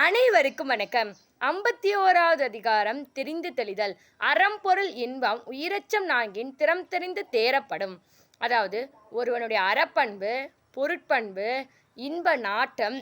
அனைவருக்கும் வணக்கம். 51வது அதிகாரம் தெரிந்து தெளிதல். அறம்பொருள் இன்பம் உயிரச்சம் நான்கின் திறம் தெரிந்து தேரப்படும். அதாவது ஒருவனுடைய அறப்பண்பு, பொருட்பண்பு, இன்ப நாட்டம்,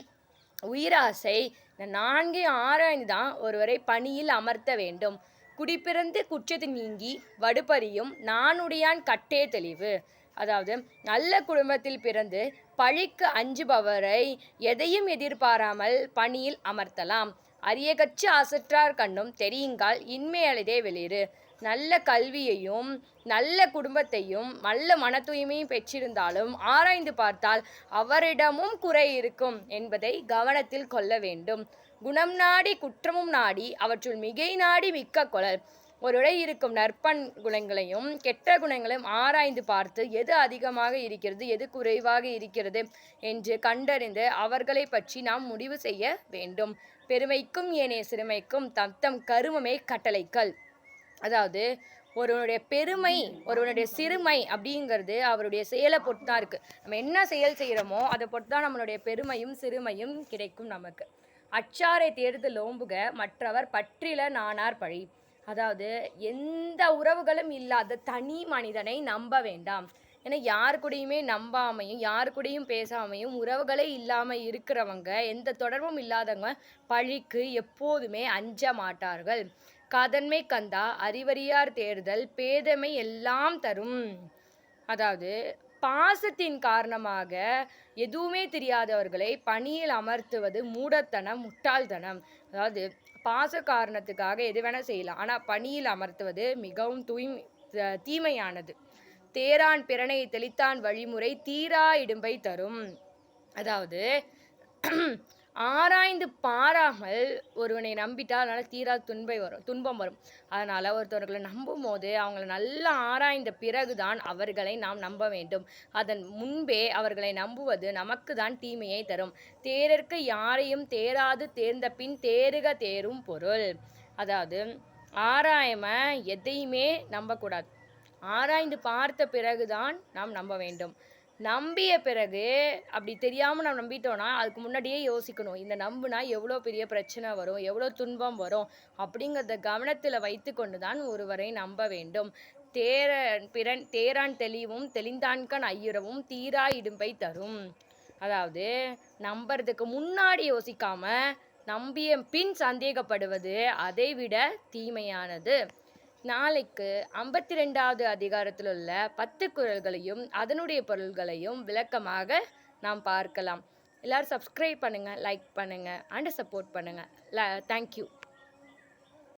உயிராசை, இந்த நான்கையும் ஆராய்ந்து தான் ஒருவரை பணியில் அமர்த்த வேண்டும். குடிப்பிறந்து குற்றத்து நீங்கி வடுப்பறியும் நானுடையான் கட்டே தெளிவு. அதாவது நல்ல குடும்பத்தில் பிறந்து பழிக்கு அஞ்சுபவரை எதையும் எதிர்பாராமல் பணியில் அமர்த்தலாம். அரியகற்று அசற்றார் கண்ணும் தெரியுங்கால் இன்மையளதே வெளிறு. நல்ல கல்வியையும் நல்ல குடும்பத்தையும் நல்ல மன தூய்மையும் பெற்றிருந்தாலும் ஆராய்ந்து பார்த்தால் அவரிடமும் குறை இருக்கும் என்பதை கவனத்தில் கொள்ள வேண்டும். குணம் நாடி குற்றமும் நாடி அவற்றுள் மிகை நாடி மிக்க கொளல். ஒருவரை இருக்கும் நற்பண் குணங்களையும் கெட்ட குணங்களையும் ஆராய்ந்து பார்த்து எது அதிகமாக இருக்கிறது, எது குறைவாக இருக்கிறது என்று கண்டறிந்து அவர்களை பற்றி நாம் முடிவு செய்ய வேண்டும். பெருமைக்கும் ஏனைய சிறுமைக்கும் தத்தம் கருமமே கட்டளைகள். அதாவது ஒருவனுடைய பெருமை, ஒருவனுடைய சிறுமை அப்படிங்கிறது அவருடைய செயலை பொறுத்து தான் இருக்குது. நம்ம என்ன செயல் செய்கிறோமோ அதை பொறுத்து தான் நம்மளுடைய பெருமையும் சிறுமையும் கிடைக்கும் நமக்கு. அச்சாரை தேர்தல் ஓம்புக மற்றவர் பற்றில நானார் பழி. அதாவது எந்த உறவுகளும் இல்லாத தனி மனிதனை நம்ப வேண்டாம். ஏன்னா யார் கூடயுமே நம்பாமையும் யார் கூடயும் பேசாமையும் உறவுகளே இல்லாமல் இருக்கிறவங்க, எந்த தொடர்பும் இல்லாதவங்க பழிக்கு எப்போதுமே அஞ்ச மாட்டார்கள். கதன்மை கந்தா அறிவறியார் தேர்தல் பேதமை எல்லாம் தரும். அதாவது பாசத்தின் காரணமாக எதுவுமே தெரியாதவர்களை பணியில் அமர்த்துவது மூடத்தனம், முட்டாள்தனம். அதாவது பாச காரணத்துக்காக எது வேணால் செய்யலாம், ஆனால் பணியில் அமர்த்துவது மிகவும் தீமையானது. தேரான் பிறனை தெளித்தான் வழிமுறை தீரா இடும்பை தரும். அதாவது ஆராய்ந்து பாராமல் ஒருவனை நம்பிட்டால் அதனால் தீரா துன்பம் வரும். அதனால் ஒருத்தவர்களை நம்பும் போது அவங்களை நல்லா ஆராய்ந்த பிறகுதான் அவர்களை நாம் நம்ப வேண்டும். அதன் முன்பே அவர்களை நம்புவது நமக்கு தான் தீமையை தரும். தேரற்கு யாரையும் தேராது தேர்ந்த பின் தேறுக தேரும் பொருள். அதாவது ஆராயாம எதையுமே நம்பக்கூடாது. ஆராய்ந்து பார்த்த பிறகுதான் நாம் நம்ப வேண்டும். நம்பிய பிறகு அப்படி தெரியாமல் நம்ம நம்பிட்டோன்னா அதுக்கு முன்னாடியே யோசிக்கணும், இந்த நம்புனா எவ்வளோ பெரிய பிரச்சனை வரும், எவ்வளோ துன்பம் வரும் அப்படிங்கிறத கவனத்தில் வைத்து கொண்டு தான் ஒருவரை நம்ப வேண்டும். தேரான் தெளிவும் தெளிந்தான்கண் ஐயுறவும் தீரா இடும்பை தரும். அதாவது நம்புறதுக்கு முன்னாடி யோசிக்காம நம்பிய பின் சந்தேகப்படுவது அதை விட தீமையானது. நாளைக்கு 52வது அதிகாரத்தில் உள்ள 10 குறள்களையும் அதனுடைய பொருள்களையும் விளக்கமாக நாம் பார்க்கலாம். எல்லோரும் சப்ஸ்கிரைப் பண்ணுங்கள், லைக் பண்ணுங்கள் அண்ட் சப்போர்ட் பண்ணுங்கள். தேங்க்யூ.